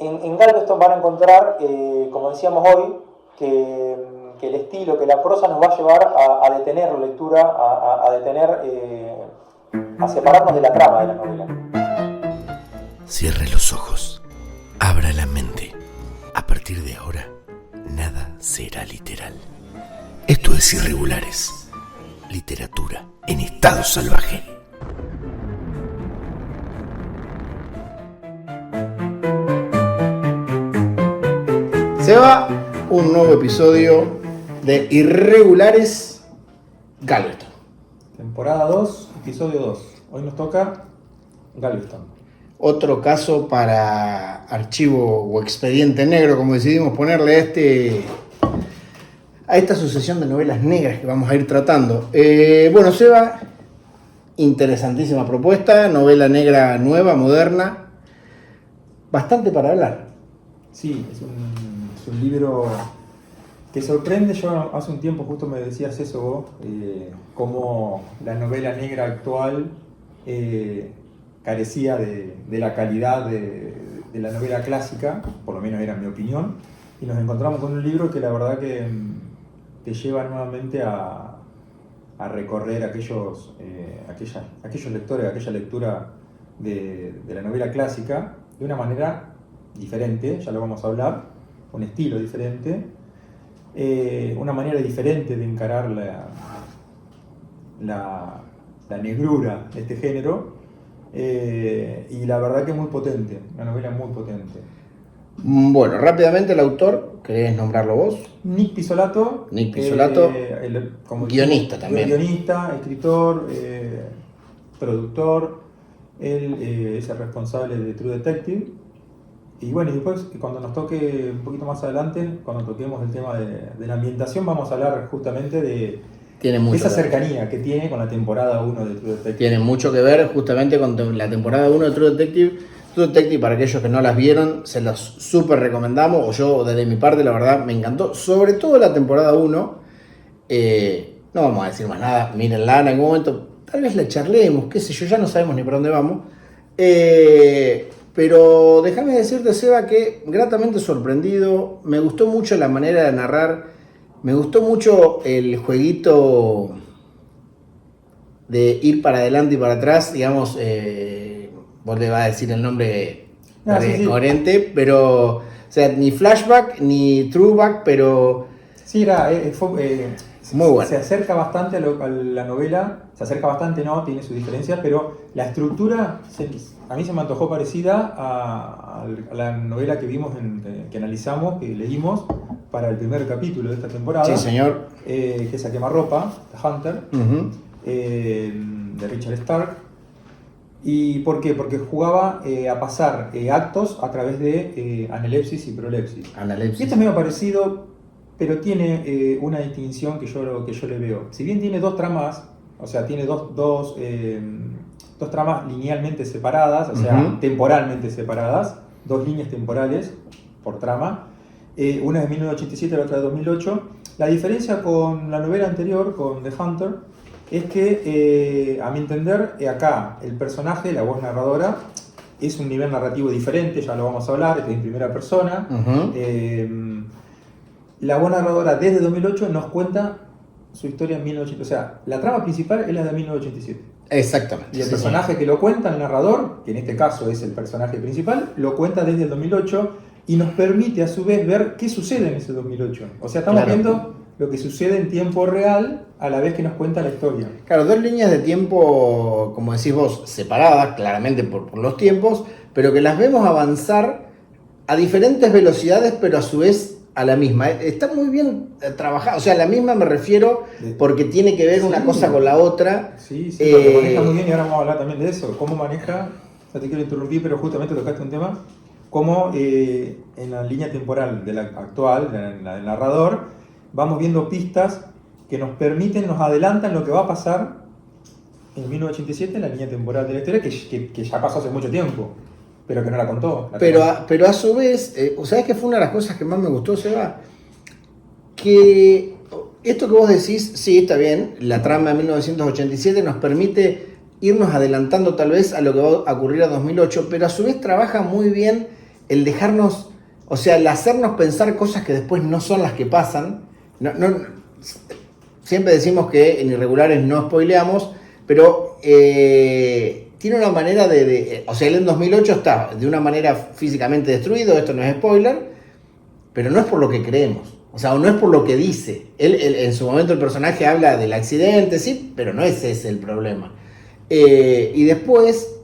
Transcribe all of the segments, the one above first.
En Galveston van a encontrar, como decíamos hoy, que el estilo, que la prosa nos va a llevar a detener la lectura, a separarnos de la trama de la novela. Cierre los ojos, abra la mente. A partir de ahora, nada será literal. Esto es Irregulares, literatura en estado salvaje. Se va un nuevo episodio de Irregulares Galveston. Temporada 2, episodio 2. Hoy nos toca Galveston. Otro caso para archivo o expediente negro, como decidimos ponerle a esta sucesión de novelas negras que vamos a ir tratando. Bueno, Seba, interesantísima propuesta, novela negra nueva, moderna, bastante para hablar. Sí, es un libro que sorprende. Yo hace un tiempo justo me decías eso vos, cómo la novela negra actual carecía de la calidad de la novela clásica, por lo menos era mi opinión, y nos encontramos con un libro que la verdad que te lleva nuevamente a recorrer aquellos lectores, aquella lectura de la novela clásica de una manera diferente, ya lo vamos a hablar, un estilo diferente, una manera diferente de encarar la negrura de este género. Y la verdad que es muy potente, una novela muy potente. Bueno, rápidamente el autor, ¿querés nombrarlo vos? Nick Pizzolatto. Como guionista también. Guionista, escritor, productor. Él es el responsable de True Detective. Y bueno, y después cuando nos toque un poquito más adelante, cuando toquemos el tema de la ambientación, vamos a hablar justamente de esa cercanía que tiene con la temporada 1 de True Detective. Tiene mucho que ver justamente con la temporada 1 de True Detective. True Detective, para aquellos que no las vieron, se las súper recomendamos, o yo desde mi parte la verdad me encantó, sobre todo la temporada 1. No vamos a decir más nada, mírenla en algún momento, tal vez la charlemos, qué sé yo, ya no sabemos ni por dónde vamos. Pero déjame decirte, Seba, que gratamente sorprendido, me gustó mucho la manera de narrar, me gustó mucho el jueguito de ir para adelante y para atrás, digamos, vos le vas a decir el nombre coherente, pero, o sea, ni flashback ni throwback, pero... Sí, muy bueno. Se acerca bastante a la novela, se acerca bastante, no, tiene sus diferencias, pero la estructura a mí se me antojó parecida a la novela que vimos, que analizamos, que leímos para el primer capítulo de esta temporada. Sí, señor. Que es A Quemarropa, The Hunter, de Richard Stark. ¿Y por qué? Porque jugaba a pasar actos a través de analepsis y prolepsis. Y esto es medio parecido, pero tiene una distinción que yo le veo. Si bien tiene dos tramas, o sea, tiene dos tramas linealmente separadas, o sea, temporalmente separadas, dos líneas temporales por trama, una es de 1987 y la otra de 2008. La diferencia con la novela anterior, con The Hunter, es que, a mi entender, acá el personaje, la voz narradora, es un nivel narrativo diferente, ya lo vamos a hablar, este es en primera persona. La voz narradora desde 2008 nos cuenta su historia en 1987. O sea, la trama principal es la de 1987. Exactamente. Y el personaje que lo cuenta, el narrador, que en este caso es el personaje principal, lo cuenta desde el 2008 y nos permite a su vez ver qué sucede en ese 2008. O sea, estamos viendo lo que sucede en tiempo real a la vez que nos cuenta la historia. Claro, dos líneas de tiempo, como decís vos, separadas claramente por los tiempos, pero que las vemos avanzar a diferentes velocidades, pero a su vez a la misma. Está muy bien trabajado, o sea, a la misma me refiero porque tiene que ver una cosa con la otra. Sí, lo maneja muy bien y ahora vamos a hablar también de eso. Cómo maneja, no te quiero interrumpir, pero justamente tocaste un tema, cómo en la línea temporal de la actual, la del narrador, vamos viendo pistas que nos permiten, nos adelantan lo que va a pasar en 1987 en la línea temporal de la historia, que ya pasó hace mucho tiempo, pero que no la contó. Pero a su vez, ¿sabés qué fue una de las cosas que más me gustó, Seba? Que esto que vos decís, sí, está bien, la trama de 1987 nos permite irnos adelantando tal vez a lo que va a ocurrir a 2008, pero a su vez trabaja muy bien el dejarnos, o sea, el hacernos pensar cosas que después no son las que pasan. Siempre decimos que en Irregulares no spoileamos, pero tiene una manera o sea, él en 2008 está de una manera físicamente destruido, esto no es spoiler, pero no es por lo que creemos, o sea, no es por lo que dice. Él, en su momento el personaje habla del accidente, sí, pero no es ese el problema. Y después,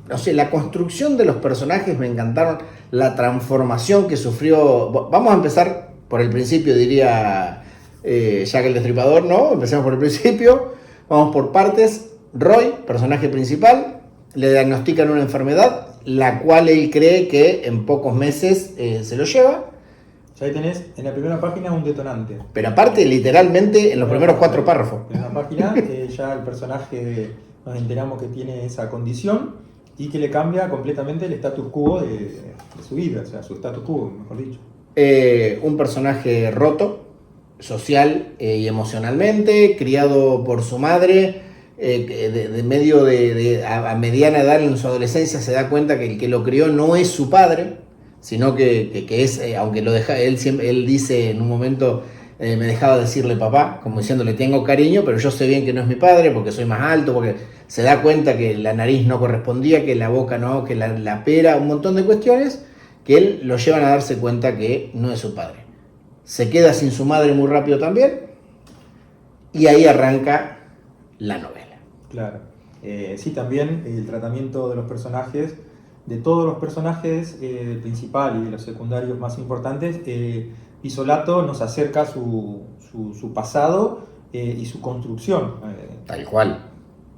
no sé, la construcción de los personajes me encantaron, la transformación que sufrió. Vamos a empezar por el principio, diría Jack el Destripador, ¿no? Empecemos por el principio, vamos por partes. Roy, personaje principal, le diagnostican una enfermedad, la cual él cree que en pocos meses se lo lleva. Ya ahí tenés en la primera página un detonante. Pero aparte, literalmente, en los primeros 4 párrafos. En la página ya el personaje nos enteramos que tiene esa condición y que le cambia completamente el status quo de su vida, o sea, su status quo, mejor dicho. Un personaje roto, social y emocionalmente, criado por su madre, de medio a mediana edad en su adolescencia se da cuenta que el que lo crió no es su padre, sino que es, aunque lo deja, él dice en un momento, me dejaba decirle papá, como diciéndole tengo cariño, pero yo sé bien que no es mi padre porque soy más alto, porque se da cuenta que la nariz no correspondía, que la boca no, que la pera, un montón de cuestiones que él lo llevan a darse cuenta que no es su padre. Se queda sin su madre muy rápido también y ahí arranca la novela. Claro. Sí, también el tratamiento de los personajes, de todos los personajes, el principal y de los secundarios más importantes, Pisolato nos acerca su pasado y su construcción. Tal cual.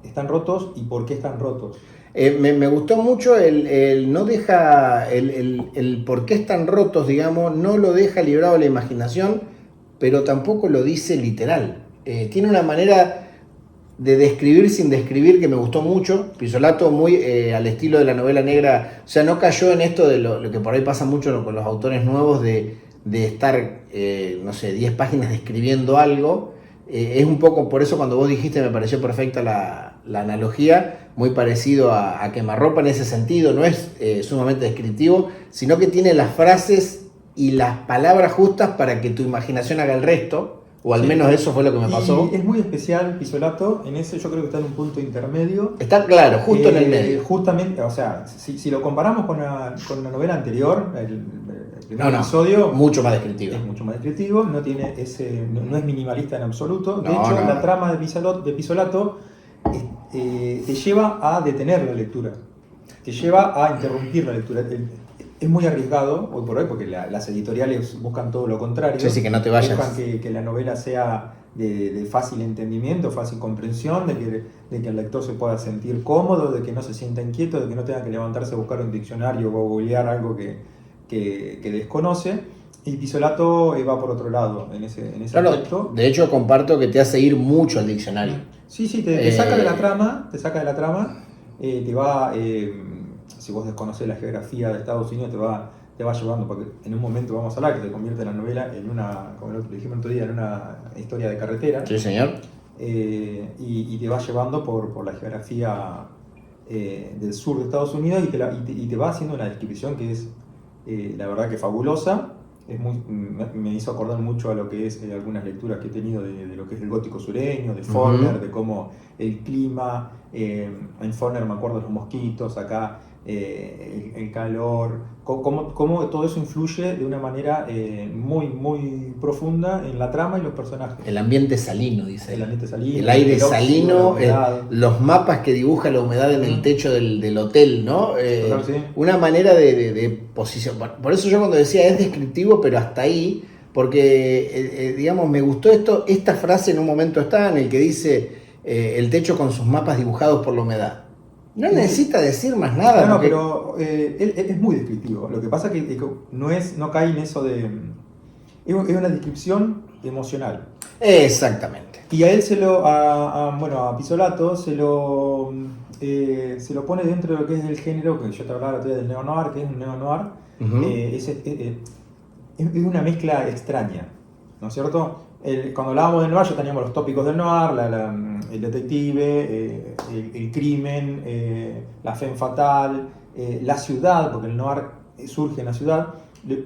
¿Están rotos y por qué están rotos? Me gustó mucho el no deja el por qué están rotos, digamos, no lo deja librado a la imaginación, pero tampoco lo dice literal. Tiene una manera de describir sin describir que me gustó mucho. Pisolato muy al estilo de la novela negra, o sea, no cayó en esto de lo que por ahí pasa mucho con los autores nuevos de estar, no sé, 10 páginas describiendo algo. Es un poco, por eso cuando vos dijiste me pareció perfecta la analogía, muy parecido a Quemarropa en ese sentido, no es sumamente descriptivo, sino que tiene las frases y las palabras justas para que tu imaginación haga el resto, o al menos eso fue lo que me pasó. Y es muy especial Pisolato, en ese yo creo que está en un punto intermedio. Está claro, justo en el medio. Justamente, o sea, si lo comparamos con la novela anterior, el primer episodio, mucho más descriptivo. Es mucho más descriptivo, no tiene no es minimalista en absoluto. De hecho, no. La trama de Pisolato te lleva a detener la lectura, te lleva a interrumpir la lectura. Es muy arriesgado hoy por hoy porque las editoriales buscan todo lo contrario. Sí, que no te vayas. Buscan que la novela sea de fácil entendimiento, fácil comprensión, de que el lector se pueda sentir cómodo, de que no se sienta inquieto, de que no tenga que levantarse a buscar un diccionario o googlear algo que desconoce. Y Pisolato va por otro lado en ese aspecto. De hecho, comparto que te hace ir mucho al diccionario. Sí, te saca de la trama, te va... si vos desconocés la geografía de Estados Unidos, te va llevando, porque en un momento vamos a hablar que se convierte la novela en una, como lo dijimos otro día, en una historia de carretera. Sí, señor. Y te va llevando por la geografía del sur de Estados Unidos y te va haciendo una descripción que es, la verdad, que fabulosa. Me hizo acordar mucho a lo que es algunas lecturas que he tenido de lo que es el gótico sureño, de Faulkner, de cómo el clima, en Faulkner me acuerdo de los mosquitos, acá el calor, cómo todo eso influye de una manera muy, muy profunda en la trama y los personajes. El ambiente salino, dice. El ambiente salino. El aire salino, los mapas que dibuja la humedad en el techo del hotel, ¿no? Sí. Una manera de posición. Por eso yo cuando decía es descriptivo, pero hasta ahí, porque, digamos, me gustó esta frase en un momento está en el que dice el techo con sus mapas dibujados por la humedad. No necesita decir más nada. No, pero él es muy descriptivo. Lo que pasa es que no cae en eso de... Es una descripción emocional. Exactamente. Y a él a Pisolato se lo pone dentro de lo que es el género, que yo te hablaba todavía del neo-noir, que es un neo-noir. Es una mezcla extraña, ¿no es cierto? cuando hablábamos del noir ya teníamos los tópicos del noir, el detective, el crimen, la femme fatale, la ciudad, porque el noir surge en la ciudad.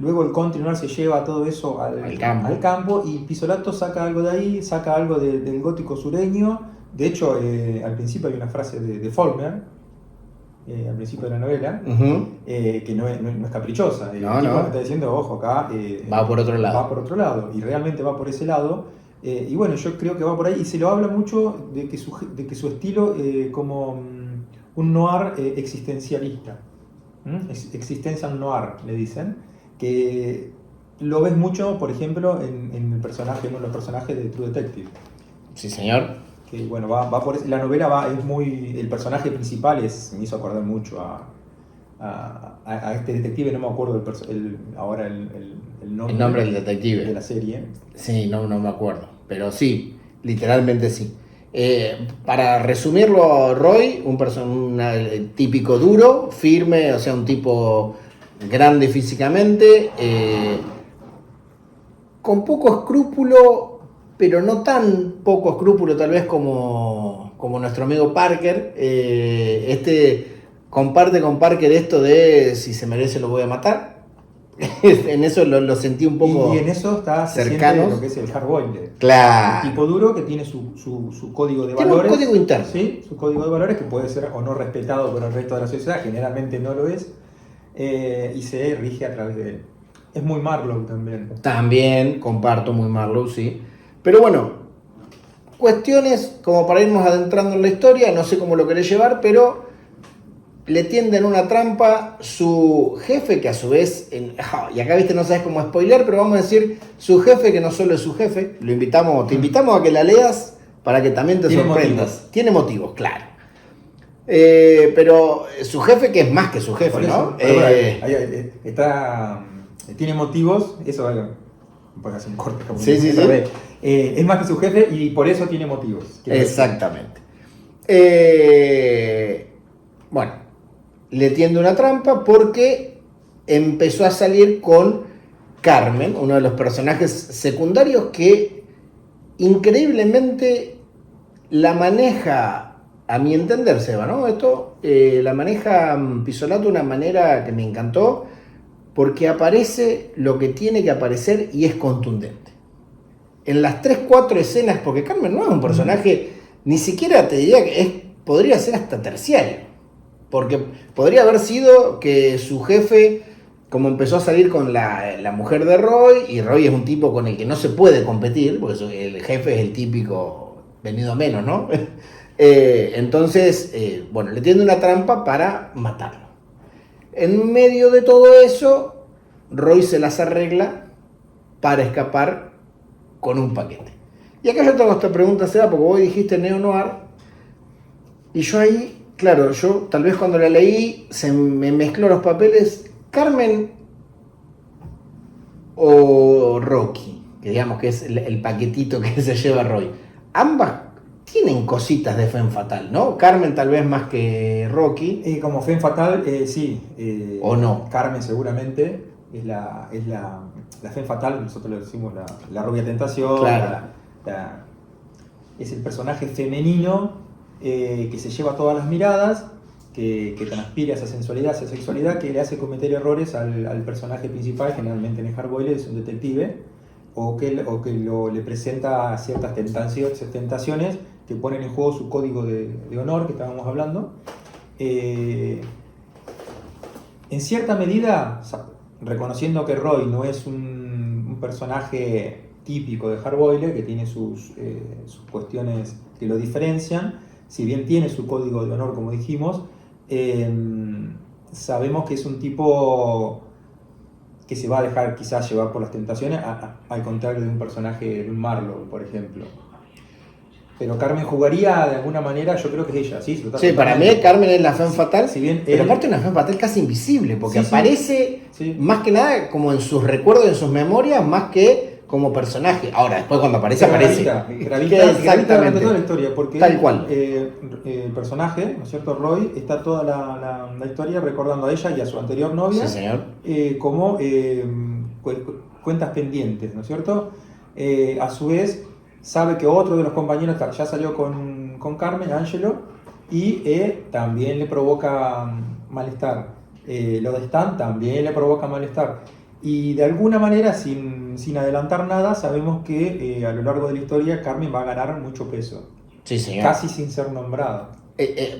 Luego el country noir se lleva todo eso al campo, y Pizzolatto saca algo de ahí, saca algo del gótico sureño. De hecho, al principio hay una frase de Faulkner, al principio de la novela, que no es caprichosa. El tipo me está diciendo, ojo, acá va por otro lado. Va por otro lado, y realmente va por ese lado. Y bueno, yo creo que va por ahí, y se lo habla mucho de que su estilo como un noir existencialista. Existential noir, le dicen, que lo ves mucho, por ejemplo, en uno de los personajes de True Detective. Sí, señor. Que bueno, va por la novela es muy, el personaje principal me hizo acordar mucho a este detective, no me acuerdo ahora el nombre del detective de la serie. Sí, no me acuerdo, pero sí, literalmente sí. Para resumirlo, Roy, un típico duro, firme, o sea, un tipo grande físicamente, con poco escrúpulo, pero no tan poco escrúpulo tal vez como nuestro amigo Parker. Comparte con Parker esto de si se merece lo voy a matar. En eso lo sentí un poco. Y en eso está cercano lo que es el hardboiled. Claro. Un tipo duro que tiene su código de tiene valores. Un código interno. Sí, su código de valores que puede ser o no respetado por el resto de la sociedad, generalmente no lo es, y se rige a través de él. Es muy Marlowe también. También comparto muy Marlowe, sí. Pero bueno, cuestiones como para irnos adentrando en la historia, no sé cómo lo querés llevar, pero le tienden una trampa su jefe, que a su vez, y acá viste no sabes cómo spoiler, pero vamos a decir su jefe, que no solo es su jefe, te invitamos a que la leas para que también te sorprendas. Tiene motivos, claro. Pero su jefe, que es más que su jefe, ¿no? Tiene motivos, eso puede hacer un corte. Como sí. Es más que su jefe y por eso tiene motivos. Exactamente. Bueno, le tiende una trampa porque empezó a salir con Carmen, uno de los personajes secundarios que increíblemente la maneja, a mi entender, Seba, ¿no? Esto la maneja Pizzolatto de una manera que me encantó, porque aparece lo que tiene que aparecer y es contundente. En las 3-4 escenas, porque Carmen no es un personaje, ni siquiera te diría que podría ser hasta terciario, porque podría haber sido que su jefe, como empezó a salir con la mujer de Roy, y Roy es un tipo con el que no se puede competir, porque el jefe es el típico venido a menos, ¿no? Entonces, bueno, le tiende una trampa para matarlo. En medio de todo eso, Roy se las arregla para escapar con un paquete. Y acá yo tengo esta pregunta, Seba, porque vos dijiste neo-noir, y yo ahí, claro, yo tal vez cuando la leí se me mezcló los papeles. Carmen o Rocky, que digamos que es el paquetito que se lleva Roy. Ambas tienen cositas de femme fatale, ¿no? Carmen tal vez más que Rocky. Como femme fatale, sí. ¿O no? Carmen seguramente es la femme fatale, nosotros le decimos la rubia tentación. Claro. Es el personaje femenino que se lleva todas las miradas, que transpira esa sensualidad, esa sexualidad, que le hace cometer errores al personaje principal, generalmente en el hardboiled es un detective, o que le presenta ciertas tentaciones que ponen en juego su código de honor que estábamos hablando. En cierta medida, reconociendo que Roy no es un personaje típico de hardboiled, que tiene sus cuestiones que lo diferencian, si bien tiene su código de honor, como dijimos, sabemos que es un tipo que se va a dejar quizás llevar por las tentaciones, al contrario de un personaje de un Marlowe, por ejemplo. Pero Carmen jugaría de alguna manera, yo creo que es ella, ¿sí? Sí, para mí Carmen es la femme fatale, si bien pero aparte una femme fatale casi invisible, porque aparece sí. Más que nada como en sus recuerdos, en sus memorias, más que como personaje. Ahora, después cuando aparece. Gravita durante toda la historia, porque tal cual. El personaje, ¿no es cierto? Roy, está toda la historia recordando a ella y a su anterior novia, sí, señor. como cuentas pendientes, ¿no es cierto? a su vez sabe que otro de los compañeros ya salió con Carmen, Angelo, y también le provoca malestar. Lo de Stan también le provoca malestar. Y de alguna manera, sin adelantar nada, sabemos que a lo largo de la historia Carmen va a ganar mucho peso. Sí, señor. Casi sin ser nombrada.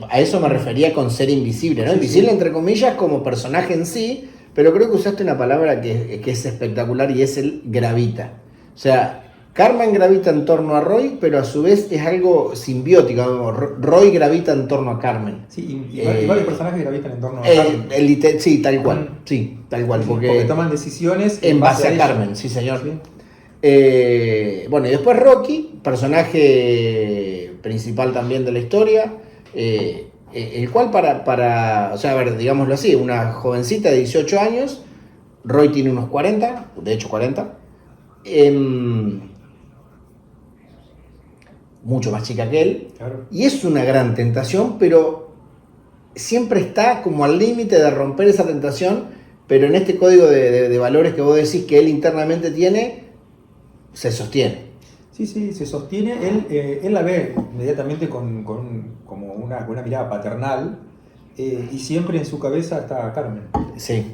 A eso me refería con ser invisible, ¿no? Sí, Invisible sí. entre comillas como personaje en sí, pero creo que usaste una palabra que es espectacular y es el gravita. O sea, Carmen gravita en torno a Roy, pero a su vez es algo simbiótico. Roy gravita en torno a Carmen. Sí, y varios personajes gravitan en torno a Carmen. Sí, tal cual. Sí, tal cual. Porque toman decisiones en base a ella. Carmen, sí, señor. Sí. Bueno, y después Rocky, personaje principal también de la historia, el cual o sea, a ver, digámoslo así, una jovencita de 18 años, Roy tiene unos 40, de hecho 40, mucho más chica que él, Claro. y es una gran tentación, pero siempre está como al límite de romper esa tentación, pero en este código de valores que vos decís que él internamente tiene, se sostiene. Sí, se sostiene. Él la ve inmediatamente como una mirada paternal, y siempre en su cabeza está Carmen. Sí.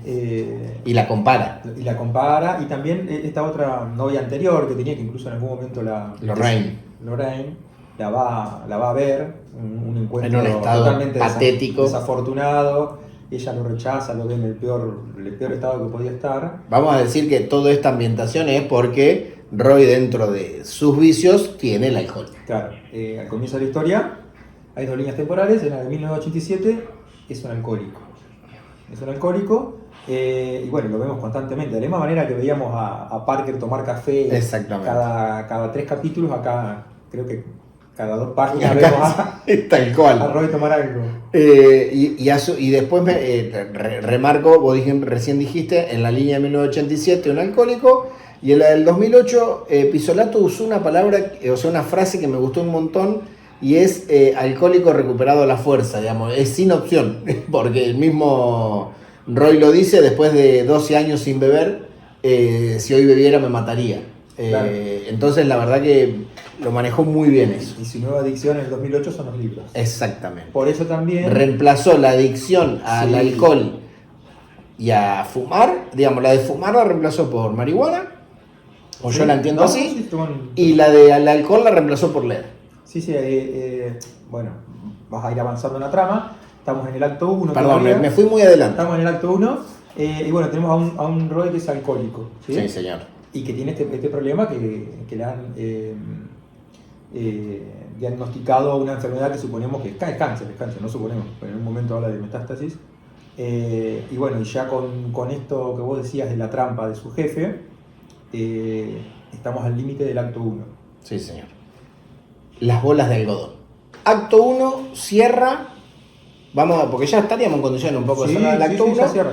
Y la compara. Y la compara, y también esta otra novia anterior que tenía, que incluso en algún momento Lorraine la va a ver, un encuentro en un estado totalmente patético, desafortunado. Ella lo rechaza, lo ve en el peor estado que podía estar. Vamos a decir que toda esta ambientación es porque Roy, dentro de sus vicios, tiene el alcohol. Claro, al comienzo de la historia hay 2 líneas temporales. En la de 1987 es un alcohólico. Y bueno, lo vemos constantemente. De la misma manera que veíamos a Parker tomar café cada 3 capítulos, acá creo que cada 2 páginas vemos tal cual. a Roy tomar algo. Y después remarco, vos recién dijiste, en la línea de 1987 un alcohólico, y en la del 2008 Pisolato usó una palabra, o sea, una frase que me gustó un montón, y es alcohólico recuperado a la fuerza, digamos, es sin opción, porque el mismo Roy lo dice, después de 12 años sin beber, si hoy bebiera me mataría. Claro. Entonces la verdad que lo manejó muy bien eso. Y su nueva adicción en el 2008 son los libros. Exactamente. Por eso también reemplazó la adicción al alcohol y a fumar, digamos, la de fumar la reemplazó por marihuana, o yo la entiendo así, y la al alcohol la reemplazó por leer. Sí, bueno, vas a ir avanzando en la trama. Estamos en el acto 1. Perdón, me fui muy adelante. Estamos en el acto 1, y bueno, tenemos a un Roy que es alcohólico. Sí, señor. Y que tiene este problema que le han diagnosticado una enfermedad que suponemos que es cáncer, no suponemos, pero en un momento habla de metástasis. Y bueno, y ya con esto que vos decías de la trampa de su jefe, estamos al límite del acto 1. Sí, señor. Las bolas de algodón. Acto 1 cierra. Porque ya estaríamos en condiciones un poco de cerrar el acto 1. Ya cierra.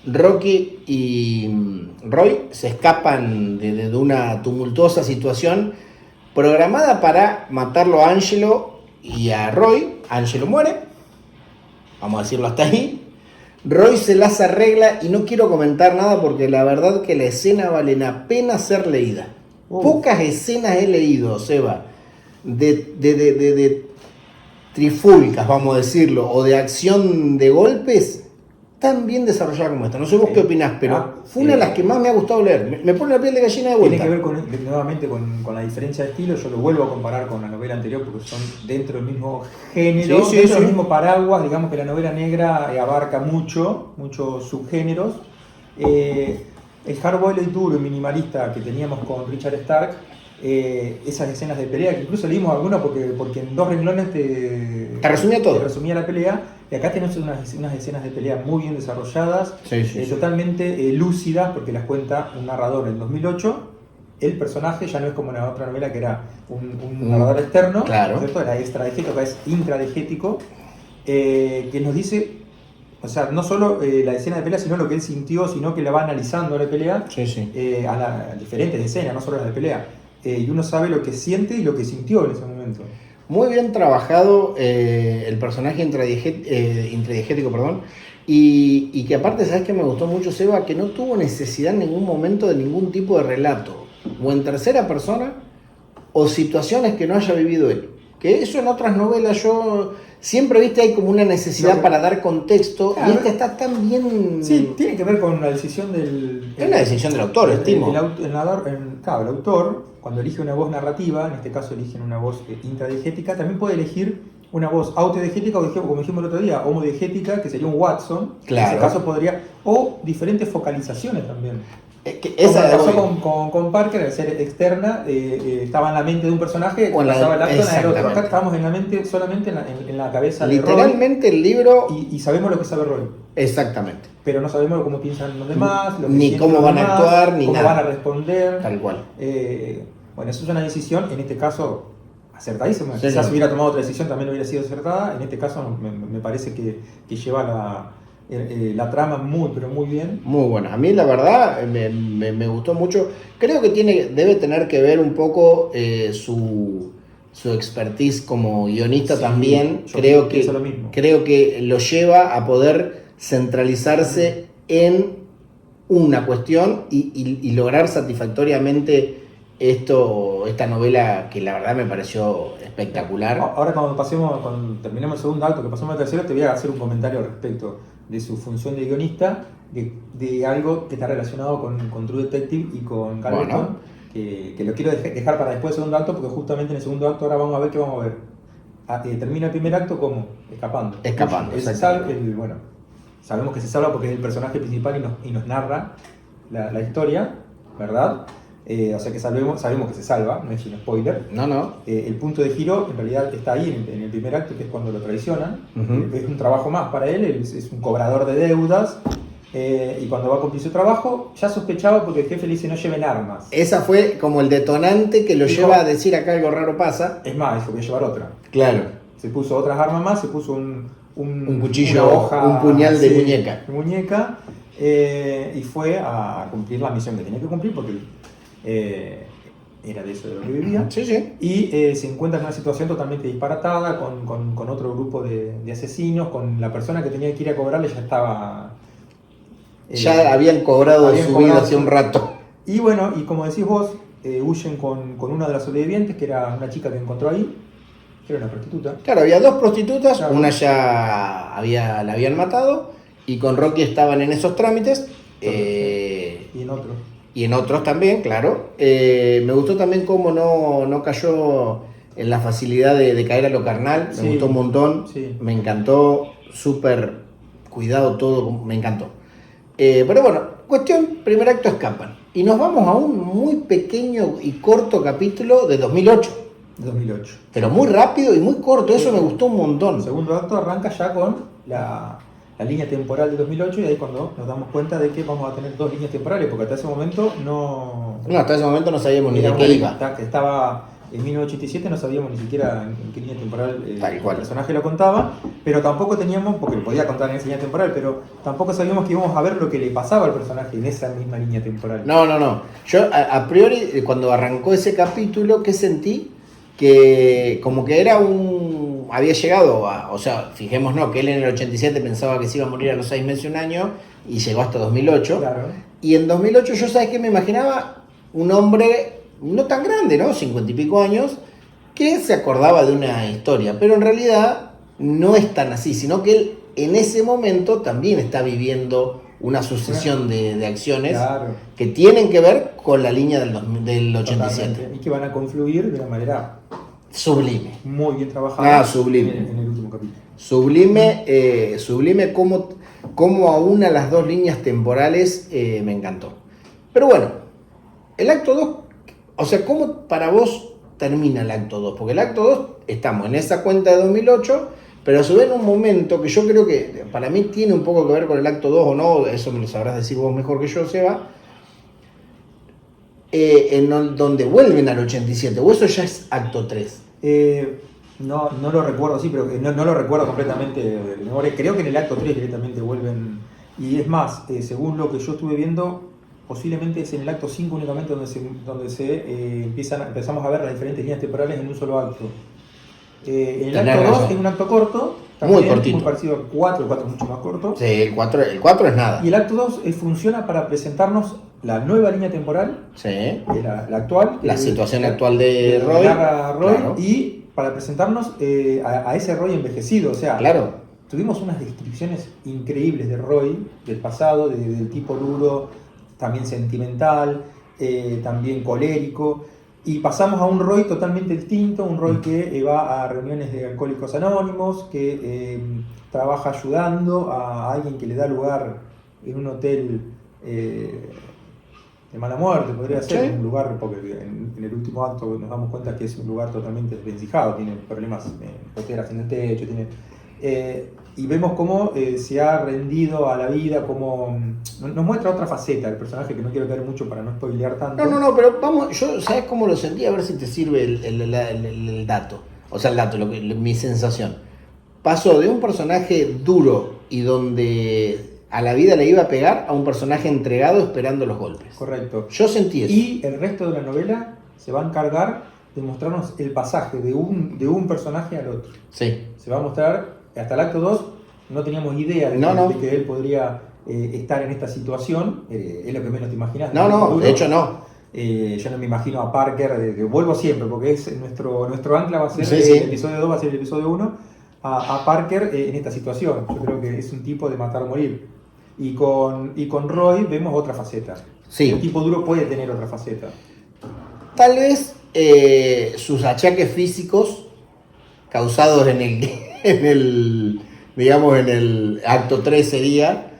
Rocky y Roy se escapan de una tumultuosa situación programada para matarlo a Angelo y a Roy. Angelo muere, vamos a decirlo hasta ahí. Roy se las arregla y no quiero comentar nada porque la verdad que la escena vale la pena ser leída. Pocas escenas he leído, Seba, de trifulcas, vamos a decirlo, o de acción de golpes tan bien desarrollada como esta. No sé vos qué opinás, pero fue una de las que más me ha gustado leer. Me pone la piel de gallina de vuelta. Tiene que ver nuevamente con la diferencia de estilo. Yo lo vuelvo a comparar con la novela anterior porque son dentro del mismo género, dentro del mismo paraguas. Digamos que la novela negra abarca muchos subgéneros. El hardboiled duro y minimalista que teníamos con Richard Stark, esas escenas de pelea, que incluso leímos algunas porque en 2 renglones te resumía todo. Te resumía la pelea, y acá tenemos unas escenas de pelea muy bien desarrolladas, totalmente lúcidas, porque las cuenta un narrador en 2008. El personaje ya no es como en la otra novela que era un narrador externo, claro. ¿cierto? Era extradegético, acá es intradegético, que nos dice, o sea, no solo la escena de pelea, sino lo que él sintió, sino que la va analizando la pelea, a diferentes escenas, no solo las de pelea. Y uno sabe lo que siente y lo que sintió en ese momento. Muy bien trabajado el personaje intradiegético, Y que aparte, ¿sabes qué me gustó mucho, Seba? Que no tuvo necesidad en ningún momento de ningún tipo de relato, o en tercera persona, o situaciones que no haya vivido él. Que eso en otras novelas yo siempre, viste, hay como una necesidad para dar contexto, claro, y esta está tan bien... Sí, tiene que ver con la decisión del... Es una decisión del autor, estimo. Claro, el autor, cuando elige una voz narrativa, en este caso eligen una voz intradiegética, también puede elegir una voz autodiegética, o como dijimos el otro día, homodiegética, que sería un Watson. Claro. En ese caso podría... O diferentes focalizaciones también. Esa pasó con Parker, al ser externa, estaba en la mente de un personaje, pasaba el acto en el otro. Acá estábamos en la mente, solamente en la cabeza de Roy. Literalmente el libro... Y sabemos lo que sabe Roy. Exactamente. Pero no sabemos cómo piensan los demás, lo que ni cómo van a actuar, ni cómo nada. van a responder. Tal cual. Bueno, eso es una decisión, en este caso, acertadísima. Sí, Quizás no. si hubiera tomado otra decisión también hubiera sido acertada. En este caso me parece que lleva la trama muy, pero muy bien. Muy buena. A mí la verdad me gustó mucho. Creo que debe tener que ver un poco su expertise como guionista, sí, también. Creo que lo lleva a poder centralizarse en una cuestión y lograr satisfactoriamente esta novela, que la verdad me pareció espectacular. Ahora cuando terminemos el segundo acto, que pasemos al tercero, te voy a hacer un comentario al respecto de su función de guionista, de algo que está relacionado con True Detective y con Calverton, bueno, que lo quiero dejar para después del segundo acto, porque justamente en el segundo acto ahora vamos a ver qué vamos a ver. Termina el primer acto como escapando. Bueno, sabemos que se salva porque es el personaje principal y nos narra la historia, ¿verdad? O sea que sabemos que se salva, no es un spoiler. No. El punto de giro en realidad está ahí en el primer acto, que es cuando lo traicionan. Uh-huh. Es un trabajo más para él es un cobrador de deudas. Y cuando va a cumplir su trabajo, ya sospechaba porque el jefe le dice no lleven armas. Esa fue como el detonante que lo lleva a decir acá algo raro pasa. Es más, dijo, voy a llevar otra. Claro. Se puso otras armas más, se puso un cuchillo, una hoja, un puñal de muñeca. Y fue a cumplir la misión que tenía que cumplir porque era de eso de lo que vivía. Sí. Y se encuentra en una situación totalmente disparatada con otro grupo de asesinos, con la persona que tenía que ir a cobrarle ya estaba... ya habían cobrado de su vida hace un rato. Y bueno, y como decís vos, huyen con una de las sobrevivientes, que era una chica que encontró ahí, que era una prostituta. Claro, había dos prostitutas, claro. Una ya la habían matado, y con Rocky estaban en esos trámites. Y en otros. Y en otros también, claro. Me gustó también cómo no cayó en la facilidad de caer a lo carnal. Me gustó un montón. Sí. Me encantó. Súper cuidado todo. Me encantó. Pero bueno, cuestión, primer acto escapan. Y nos vamos a un muy pequeño y corto capítulo de 2008. 2008. Pero muy rápido y muy corto. Eso me gustó un montón. El segundo acto arranca ya con la línea temporal de 2008 y ahí cuando nos damos cuenta de que vamos a tener dos líneas temporales, porque hasta ese momento no sabíamos ni de qué iba. Que estaba en 1987, no sabíamos ni siquiera en qué línea temporal el personaje lo contaba, pero tampoco teníamos, porque lo podía contar en esa línea temporal, pero tampoco sabíamos que íbamos a ver lo que le pasaba al personaje en esa misma línea temporal. No. Yo a priori, cuando arrancó ese capítulo, ¿qué sentí? Que como que era había llegado o sea, fijémonos que él en el 87 pensaba que se iba a morir a los 6 meses, un año, y llegó hasta 2008. Claro. Y en 2008 yo, ¿sabes qué? Me imaginaba un hombre no tan grande, ¿no? 50 y pico años, que se acordaba de una historia, pero en realidad no es tan así, sino que él en ese momento también está viviendo una sucesión de acciones, claro, que tienen que ver con la línea del 87. Totalmente. Y que van a confluir de una manera sublime. Muy bien trabajada. Sublime. En el último capítulo. Sublime como aún a las dos líneas temporales me encantó. Pero bueno, el acto 2, o sea, ¿cómo para vos termina el acto 2? Porque el acto 2, estamos en esa cuenta de 2008, pero a su vez en un momento que yo creo que para mí tiene un poco que ver con el acto 2 o no, eso me lo sabrás decir vos mejor que yo, Seba, donde vuelven al 87, o eso ya es acto 3. No lo recuerdo, sí, pero no lo recuerdo completamente de memoria. Creo que en el acto 3 directamente vuelven, y es más, según lo que yo estuve viendo, posiblemente es en el acto 5 únicamente donde empezamos a ver las diferentes líneas temporales en un solo acto. En el acto 2 es un acto corto, también, muy cortito. Muy parecido al 4, el 4 es mucho más corto. Sí, el 4 es nada. Y el acto 2 funciona para presentarnos la nueva línea temporal, Sí. la actual. La situación actual de Roy. Claro. Y para presentarnos a ese Roy envejecido. O sea, Claro. tuvimos unas descripciones increíbles de Roy, del pasado, del tipo duro, también sentimental, también colérico. Y pasamos a un Roy totalmente distinto, un Roy que va a reuniones de alcohólicos anónimos, que trabaja ayudando a alguien que le da lugar en un hotel de mala muerte, podría ser, Sí. un lugar, porque en el último acto nos damos cuenta que es un lugar totalmente desvencijado, tiene problemas, goteras en el techo, y vemos cómo se ha rendido a la vida, cómo nos muestra otra faceta del personaje que no quiero caer mucho para no spoilear tanto. No, pero vamos, yo, ¿sabes cómo lo sentí? A ver si te sirve el dato. O sea, el dato, mi sensación. Pasó de un personaje duro y donde a la vida le iba a pegar a un personaje entregado esperando los golpes. Correcto. Yo sentí eso. Y el resto de la novela se va a encargar de mostrarnos el pasaje de un personaje al otro. Sí. Se va a mostrar, hasta el acto 2, no teníamos idea de que él podría estar en esta situación. Es lo que menos te imaginas. No, de hecho no. Yo no me imagino a Parker, que vuelvo siempre, porque es nuestro ancla va a ser Sí. el episodio 2, va a ser el episodio 1, a Parker en esta situación. Yo creo que es un tipo de matar o morir. Y con Roy vemos otra faceta. Sí. El tipo duro puede tener otra faceta. Tal vez sus achaques físicos causados en el digamos, en el acto 3 sería,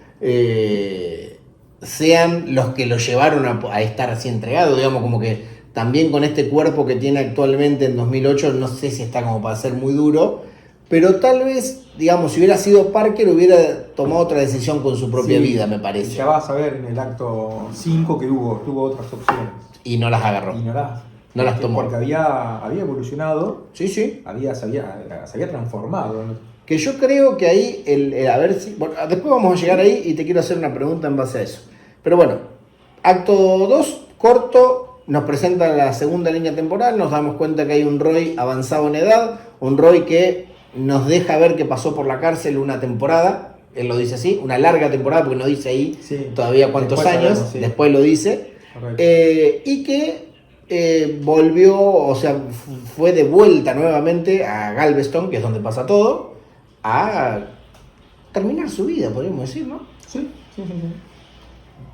sean los que lo llevaron a estar así entregado, digamos, como que también con este cuerpo que tiene actualmente en 2008, no sé si está como para ser muy duro, pero tal vez, digamos, si hubiera sido Parker, hubiera tomado otra decisión con su propia vida, me parece. Ya vas a ver en el acto 5 que tuvo otras opciones. Y no las agarró. Y no las tomó. Porque había evolucionado. Sí. Se había transformado, ¿no? Que yo creo que ahí, a ver si... Bueno, después vamos a llegar ahí y te quiero hacer una pregunta en base a eso. Pero bueno, acto 2, corto, nos presenta la segunda línea temporal, nos damos cuenta que hay un Roy avanzado en edad, un Roy que nos deja ver que pasó por la cárcel una temporada, él lo dice así, una larga temporada, porque no dice ahí todavía cuántos después años, sabemos, después lo dice, y que volvió, o sea, fue de vuelta nuevamente a Galveston, que es donde pasa todo, a terminar su vida, podríamos decir, ¿no? Sí.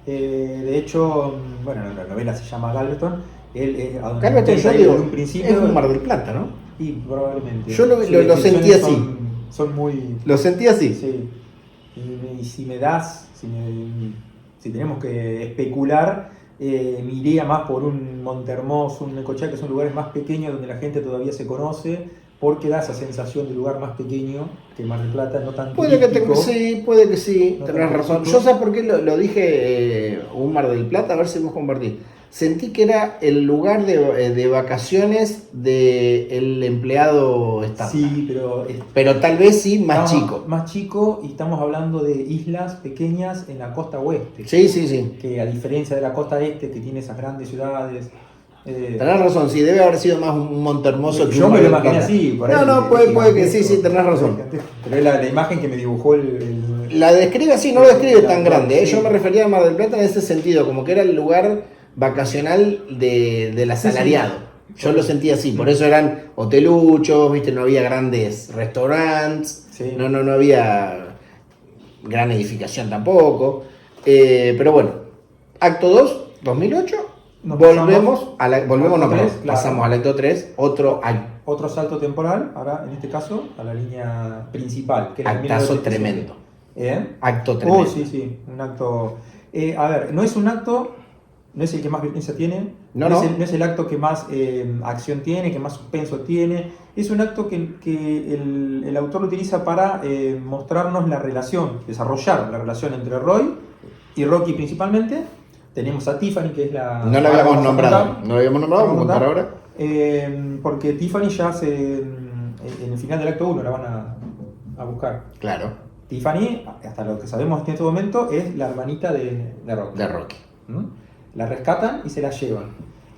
De hecho, bueno, la novela se llama Galveston. Galveston, yo digo, un principio, es un Mar del Plata, ¿no? Y probablemente. Yo lo sentí así. Son muy... Lo sentí así. Sí. Y si tenemos que especular, me iría más por un Montehermoso, un Necochea, que son lugares más pequeños donde la gente todavía se conoce, porque da esa sensación de lugar más pequeño que Mar del Plata, no tan puede turístico. Puede que sí, No tenés tan razón. turístico. Yo sé por qué lo dije un Mar del Plata, a ver si vos compartís. Sentí que era el lugar de vacaciones del empleado estatal. Sí, pero tal vez sí más chico. Más chico, y estamos hablando de islas pequeñas en la costa oeste. Sí. Que a diferencia de la costa este, que tiene esas grandes ciudades. Tenés razón, sí, debe haber sido más un Montehermoso que yo un me Mar lo del imaginé Plata. así. Puede que sí, tenés razón. Pero es la imagen que me dibujó La describe así, no lo describe tan grande. Sí. Yo me refería a Mar del Plata en ese sentido, como que era el lugar vacacional del asalariado. Sí. Yo lo sentí así, por eso eran hoteluchos, viste, no había grandes restaurantes, Sí. no había gran edificación tampoco. Pero bueno, acto 2, 2008, pasamos al acto 3, otro salto temporal, ahora en este caso a la línea principal. Que es la actazo 1987. tremendo. Acto tremendo. Sí, un acto. A ver, no es un acto, no es el que más violencia tiene, No. no es el acto que más acción tiene, que más suspenso tiene. Es un acto que el autor lo utiliza para mostrarnos la relación, desarrollar la relación entre Roy y Rocky principalmente. Tenemos a Tiffany, que es la... No la habíamos nombrado, vamos a contar ahora. Porque Tiffany ya en el final del acto 1 la van a buscar. Claro. Tiffany, hasta lo que sabemos en este momento, es la hermanita de Rocky. De Rocky. ¿Mm? La rescatan y se la llevan.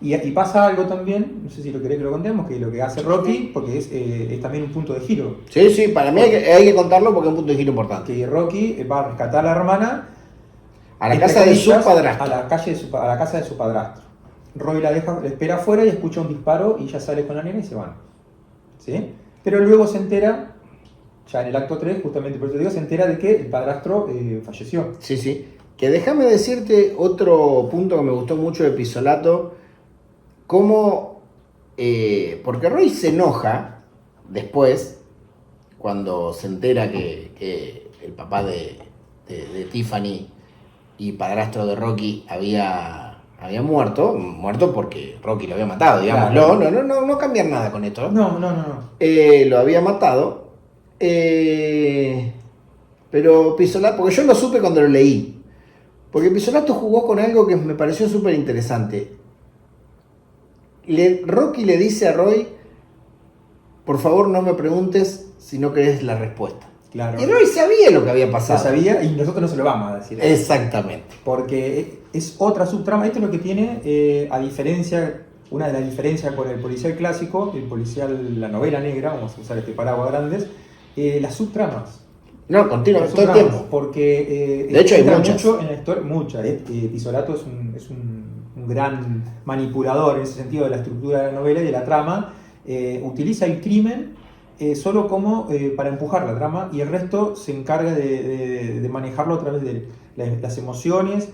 Y pasa algo también, no sé si lo querés que lo contemos, que lo que hace Rocky, porque es también un punto de giro. Sí, para mí hay que contarlo porque es un punto de giro importante. Que Rocky va a rescatar a la hermana A la casa de su padrastro. A la casa de su padrastro. Roy la espera afuera y escucha un disparo y ya sale con la nena y se van. ¿Sí? Pero luego se entera, ya en el acto 3, justamente por eso digo, se entera de que el padrastro falleció. Sí. Que déjame decirte otro punto que me gustó mucho de Pisolato, cómo, porque Roy se enoja después, cuando se entera que el papá de Tiffany y padrastro de Rocky había muerto porque Rocky lo había matado, digámoslo. Claro. No cambiar nada con esto. No. Lo había matado. Pero Pisolato, porque yo lo supe cuando lo leí. Porque Pisolato jugó con algo que me pareció súper interesante. Rocky le dice a Roy, por favor no me preguntes si no querés la respuesta. Claro. Y Roy sabía lo que había pasado. Lo sabía y nosotros no se lo vamos a decir. Exactamente. Porque es otra subtrama. Esto es lo que tiene, una de las diferencias con el policial clásico, el policial, la novela negra, vamos a usar este paraguas grandes, las subtramas. No, continúa todo el tiempo. Porque de hecho hay muchas. Mucho en la historia, muchas. Pisolato es un gran manipulador en ese sentido de la estructura de la novela y de la trama. Utiliza el crimen solo como para empujar la trama y el resto se encarga de manejarlo a través de las emociones,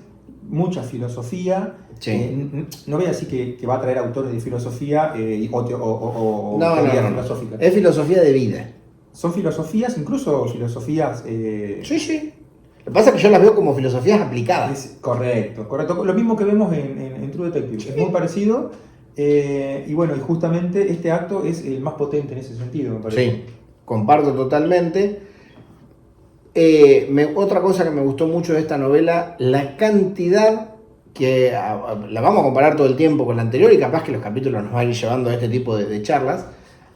mucha filosofía. Sí. No voy a decir que va a traer autores de filosofía o teorías filosóficas. Es filosofía de vida. Son filosofías, incluso filosofías... Sí. Lo que pasa es que yo las veo como filosofías aplicadas. Correcto. Lo mismo que vemos en True Detective. Sí. Es muy parecido. Y bueno, y justamente este acto es el más potente en ese sentido, me parece. Sí, comparto totalmente. Otra cosa que me gustó mucho de esta novela, la cantidad que la vamos a comparar todo el tiempo con la anterior y capaz que los capítulos nos van a ir llevando a este tipo de charlas,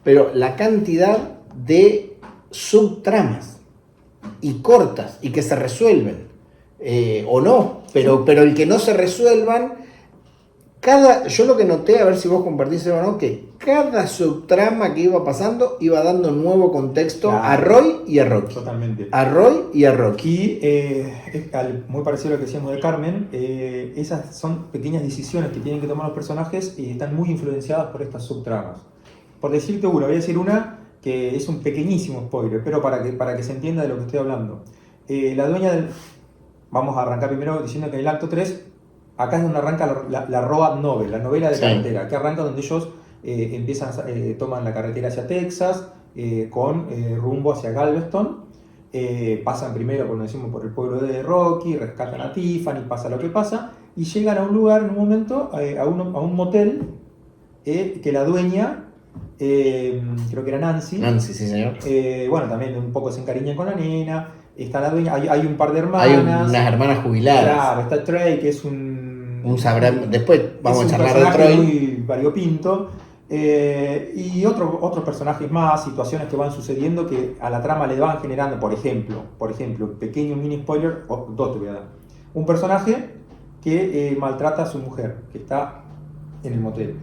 pero la cantidad de subtramas y cortas y que se resuelven o no, pero el que no se resuelvan, yo lo que noté, a ver si vos compartís o no, que cada subtrama que iba pasando iba dando nuevo contexto a Roy y a Rocky. Totalmente. A Roy y a Rocky. Y muy parecido a lo que decíamos de Carmen, esas son pequeñas decisiones que tienen que tomar los personajes y están muy influenciadas por estas subtramas. Por decirte una, voy a decir una que es un pequeñísimo spoiler, pero para que se entienda de lo que estoy hablando. La dueña del... Vamos a arrancar primero diciendo que en el acto 3, acá es donde arranca la road novel, la novela de carretera, que arranca donde ellos toman la carretera hacia Texas, con rumbo hacia Galveston, pasan primero, como decimos, por el pueblo de Rocky, rescatan a Tiffany, pasa lo que pasa, y llegan a un lugar en un momento, a un motel, que la dueña, creo que era Nancy. Nancy, sí señor. Bueno, también un poco se encariña con la nena. Está la dueña, hay un par de hermanas. Hay unas hermanas jubiladas. Claro, está Trey, que es un después vamos a charlar de Trey. Muy variopinto. Y otros personajes más, situaciones que van sucediendo que a la trama le van generando, por ejemplo, pequeño mini spoiler, dos te voy a dar. Un personaje que maltrata a su mujer, que está en el motel.